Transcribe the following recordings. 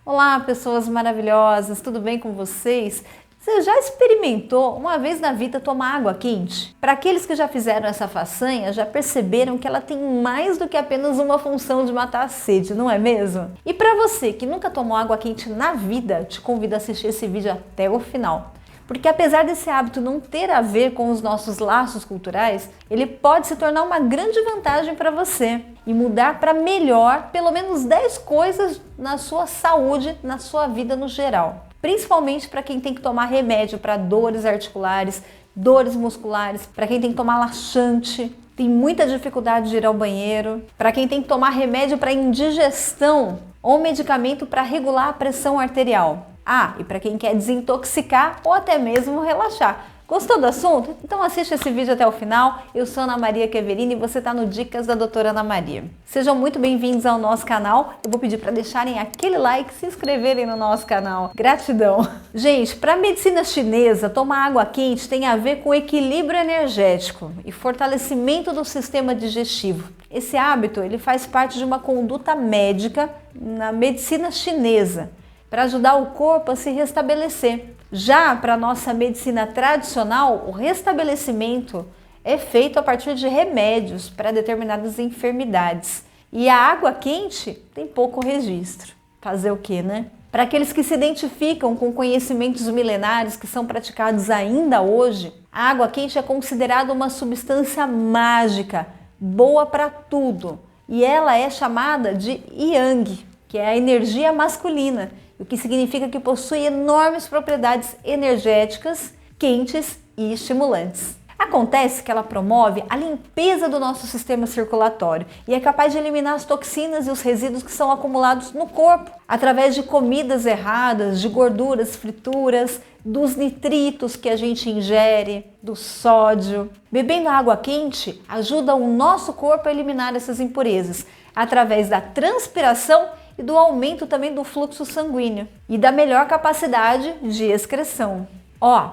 Olá, pessoas maravilhosas, tudo bem com vocês? Você já experimentou uma vez na vida tomar água quente? Para aqueles que já fizeram essa façanha, já perceberam que ela tem mais do que apenas uma função de matar a sede, não é mesmo? E para você que nunca tomou água quente na vida, te convido a assistir esse vídeo até o final. Porque apesar desse hábito não ter a ver com os nossos laços culturais, ele pode se tornar uma grande vantagem para você e mudar para melhor pelo menos 10 coisas na sua saúde, na sua vida no geral. Principalmente para quem tem que tomar remédio para dores articulares, dores musculares, para quem tem que tomar laxante, tem muita dificuldade de ir ao banheiro, para quem tem que tomar remédio para indigestão ou medicamento para regular a pressão arterial. E para quem quer desintoxicar ou até mesmo relaxar. Gostou do assunto? Então assiste esse vídeo até o final. Eu sou Ana Maria Queverini e você está no Dicas da Doutora Ana Maria. Sejam muito bem-vindos ao nosso canal. Eu vou pedir para deixarem aquele like e se inscreverem no nosso canal. Gratidão! Gente, para a medicina chinesa, tomar água quente tem a ver com equilíbrio energético e fortalecimento do sistema digestivo. Esse hábito ele faz parte de uma conduta médica na medicina chinesa, para ajudar o corpo a se restabelecer. Já para a nossa medicina tradicional, o restabelecimento é feito a partir de remédios para determinadas enfermidades. E a água quente tem pouco registro. Fazer o quê, né? Para aqueles que se identificam com conhecimentos milenares que são praticados ainda hoje, a água quente é considerada uma substância mágica, boa para tudo. E ela é chamada de Yang, que é a energia masculina, o que significa que possui enormes propriedades energéticas, quentes e estimulantes. Acontece que ela promove a limpeza do nosso sistema circulatório e é capaz de eliminar as toxinas e os resíduos que são acumulados no corpo, através de comidas erradas, de gorduras, frituras, dos nitritos que a gente ingere, do sódio. Bebendo água quente ajuda o nosso corpo a eliminar essas impurezas, através da transpiração e do aumento também do fluxo sanguíneo e da melhor capacidade de excreção.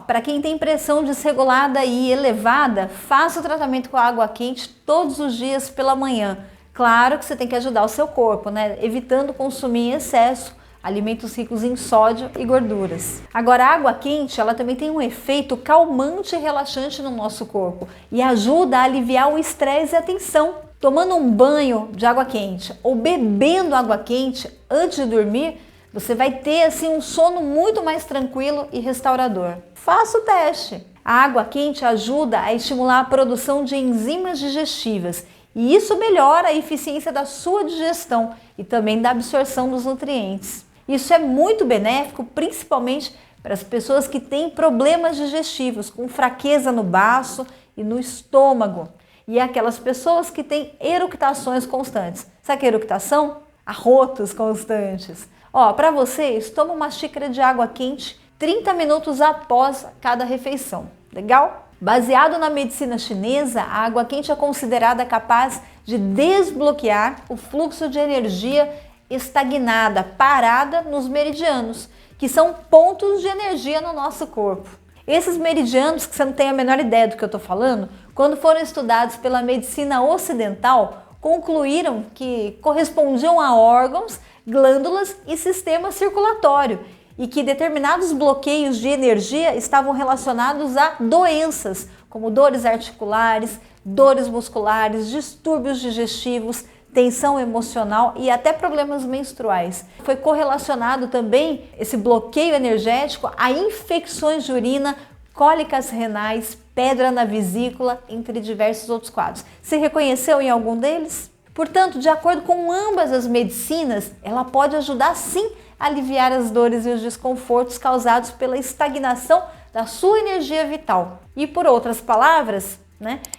Para quem tem pressão desregulada e elevada, faça o tratamento com água quente todos os dias pela manhã. Claro que você tem que ajudar o seu corpo, né? Evitando consumir em excesso alimentos ricos em sódio e gorduras. Agora, a água quente, ela também tem um efeito calmante e relaxante no nosso corpo e ajuda a aliviar o estresse e a tensão. Tomando um banho de água quente ou bebendo água quente antes de dormir, você vai ter assim um sono muito mais tranquilo e restaurador. Faça o teste. A água quente ajuda a estimular a produção de enzimas digestivas e isso melhora a eficiência da sua digestão e também da absorção dos nutrientes. Isso é muito benéfico, principalmente para as pessoas que têm problemas digestivos, com fraqueza no baço e no estômago. E aquelas pessoas que têm eructações constantes. Sabe o que é eructação? Arrotos constantes. Para vocês, toma uma xícara de água quente 30 minutos após cada refeição. Legal? Baseado na medicina chinesa, a água quente é considerada capaz de desbloquear o fluxo de energia estagnada, parada nos meridianos, que são pontos de energia no nosso corpo. Esses meridianos, que você não tem a menor ideia do que eu estou falando, quando foram estudados pela medicina ocidental, concluíram que correspondiam a órgãos, glândulas e sistema circulatório e que determinados bloqueios de energia estavam relacionados a doenças, como dores articulares, dores musculares, distúrbios digestivos, tensão emocional e até problemas menstruais. Foi correlacionado também esse bloqueio energético a infecções de urina, cólicas renais, pedra na vesícula, entre diversos outros quadros. Se reconheceu em algum deles? Portanto, de acordo com ambas as medicinas, ela pode ajudar sim a aliviar as dores e os desconfortos causados pela estagnação da sua energia vital. E por outras palavras,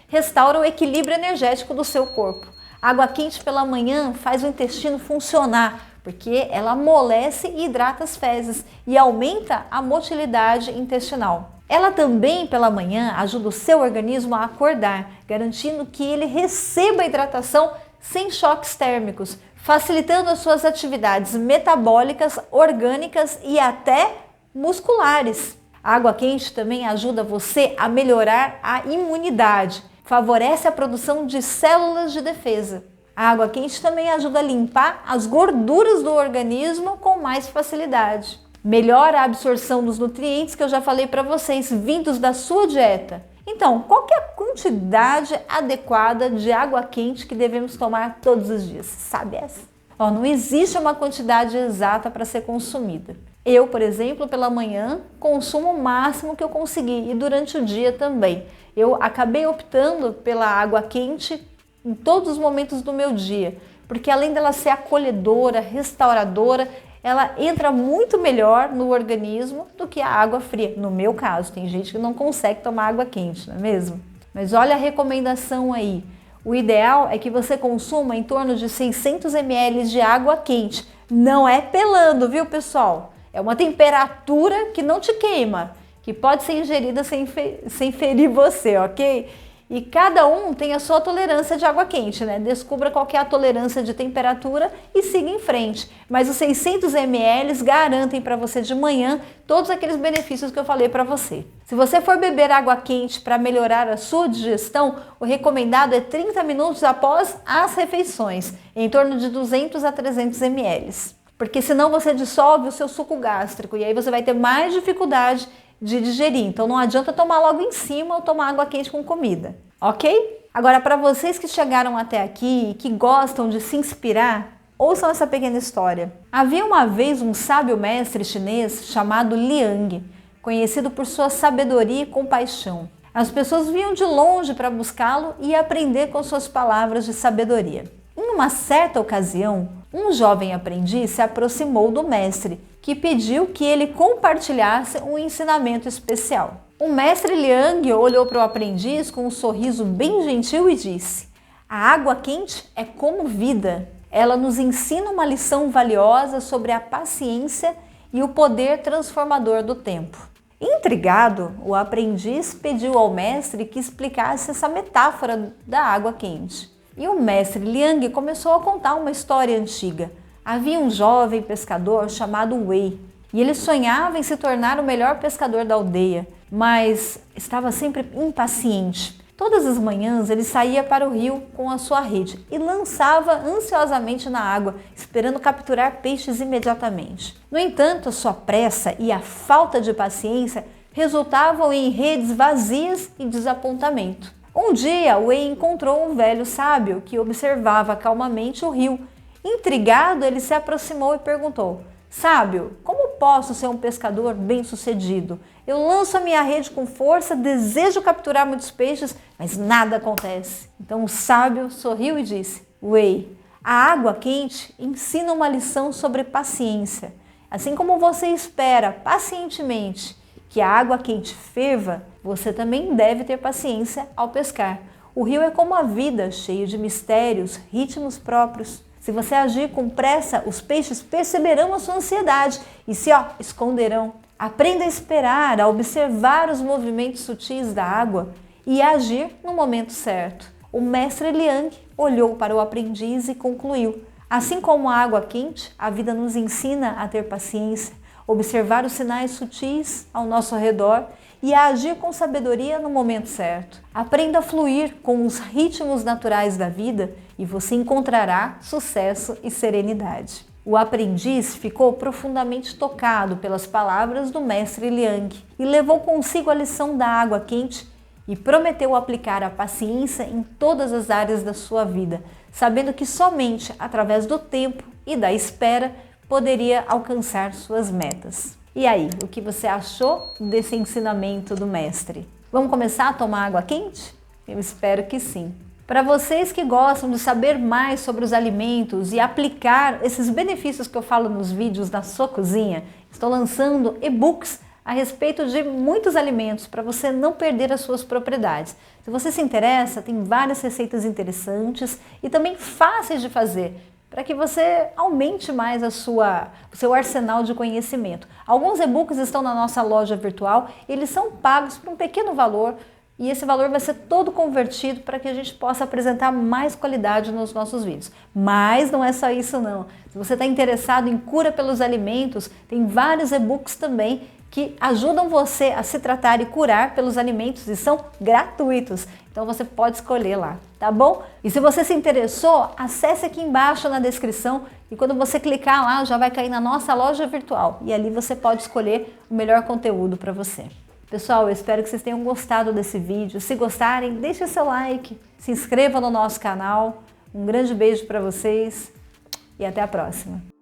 restaura o equilíbrio energético do seu corpo. Água quente pela manhã faz o intestino funcionar, porque ela amolece e hidrata as fezes e aumenta a motilidade intestinal. Ela também, pela manhã, ajuda o seu organismo a acordar, garantindo que ele receba a hidratação sem choques térmicos, facilitando as suas atividades metabólicas, orgânicas e até musculares. A água quente também ajuda você a melhorar a imunidade, favorece a produção de células de defesa. A água quente também ajuda a limpar as gorduras do organismo com mais facilidade. Melhora a absorção dos nutrientes que eu já falei para vocês, vindos da sua dieta. Então, qual que é a quantidade adequada de água quente que devemos tomar todos os dias? Sabe essa? Não existe uma quantidade exata para ser consumida. Eu, por exemplo, pela manhã, consumo o máximo que eu conseguir e durante o dia também. Eu acabei optando pela água quente em todos os momentos do meu dia, porque além dela ser acolhedora, restauradora, ela entra muito melhor no organismo do que a água fria. No meu caso, tem gente que não consegue tomar água quente, não é mesmo? Mas olha a recomendação aí. O ideal é que você consuma em torno de 600 ml de água quente. Não é pelando, viu, pessoal? É uma temperatura que não te queima, que pode ser ingerida sem ferir você, ok? E cada um tem a sua tolerância de água quente, né? Descubra qual que é a tolerância de temperatura e siga em frente. Mas os 600 ml garantem para você de manhã todos aqueles benefícios que eu falei para você. Se você for beber água quente para melhorar a sua digestão, o recomendado é 30 minutos após as refeições, em torno de 200 a 300 ml. Porque senão você dissolve o seu suco gástrico e aí você vai ter mais dificuldade de digerir. Então não adianta tomar logo em cima ou tomar água quente com comida, ok? Agora, para vocês que chegaram até aqui e que gostam de se inspirar, ouçam essa pequena história. Havia uma vez um sábio mestre chinês chamado Liang, conhecido por sua sabedoria e compaixão. As pessoas vinham de longe para buscá-lo e aprender com suas palavras de sabedoria. Em uma certa ocasião, um jovem aprendiz se aproximou do mestre, que pediu que ele compartilhasse um ensinamento especial. O mestre Liang olhou para o aprendiz com um sorriso bem gentil e disse: "A água quente é como vida. Ela nos ensina uma lição valiosa sobre a paciência e o poder transformador do tempo." Intrigado, o aprendiz pediu ao mestre que explicasse essa metáfora da água quente. E o mestre Liang começou a contar uma história antiga. Havia um jovem pescador chamado Wei, e ele sonhava em se tornar o melhor pescador da aldeia, mas estava sempre impaciente. Todas as manhãs ele saía para o rio com a sua rede e lançava ansiosamente na água, esperando capturar peixes imediatamente. No entanto, sua pressa e a falta de paciência resultavam em redes vazias e desapontamento. Um dia, Wei encontrou um velho sábio que observava calmamente o rio. Intrigado, ele se aproximou e perguntou: "Sábio, como posso ser um pescador bem-sucedido? Eu lanço a minha rede com força, desejo capturar muitos peixes, mas nada acontece." Então o sábio sorriu e disse: "Wei, a água quente ensina uma lição sobre paciência. Assim como você espera pacientemente que a água quente ferva, você também deve ter paciência ao pescar. O rio é como a vida, cheio de mistérios, ritmos próprios. Se você agir com pressa, os peixes perceberão a sua ansiedade e se esconderão. Aprenda a esperar, a observar os movimentos sutis da água e a agir no momento certo." O mestre Liang olhou para o aprendiz e concluiu: "Assim como a água quente, a vida nos ensina a ter paciência, observar os sinais sutis ao nosso redor e a agir com sabedoria no momento certo. Aprenda a fluir com os ritmos naturais da vida e você encontrará sucesso e serenidade." O aprendiz ficou profundamente tocado pelas palavras do mestre Liang e levou consigo a lição da água quente e prometeu aplicar a paciência em todas as áreas da sua vida, sabendo que somente através do tempo e da espera poderia alcançar suas metas. E aí, o que você achou desse ensinamento do mestre? Vamos começar a tomar água quente? Eu espero que sim. Para vocês que gostam de saber mais sobre os alimentos e aplicar esses benefícios que eu falo nos vídeos na sua cozinha, estou lançando e-books a respeito de muitos alimentos para você não perder as suas propriedades. Se você se interessa, tem várias receitas interessantes e também fáceis de fazer, para que você aumente mais o seu arsenal de conhecimento. Alguns e-books estão na nossa loja virtual, eles são pagos por um pequeno valor e esse valor vai ser todo convertido para que a gente possa apresentar mais qualidade nos nossos vídeos. Mas não é só isso não. Se você está interessado em cura pelos alimentos, tem vários e-books também que ajudam você a se tratar e curar pelos alimentos e são gratuitos. Então você pode escolher lá, tá bom? E se você se interessou, acesse aqui embaixo na descrição e quando você clicar lá já vai cair na nossa loja virtual e ali você pode escolher o melhor conteúdo para você. Pessoal, eu espero que vocês tenham gostado desse vídeo. Se gostarem, deixe seu like, se inscreva no nosso canal. Um grande beijo para vocês e até a próxima.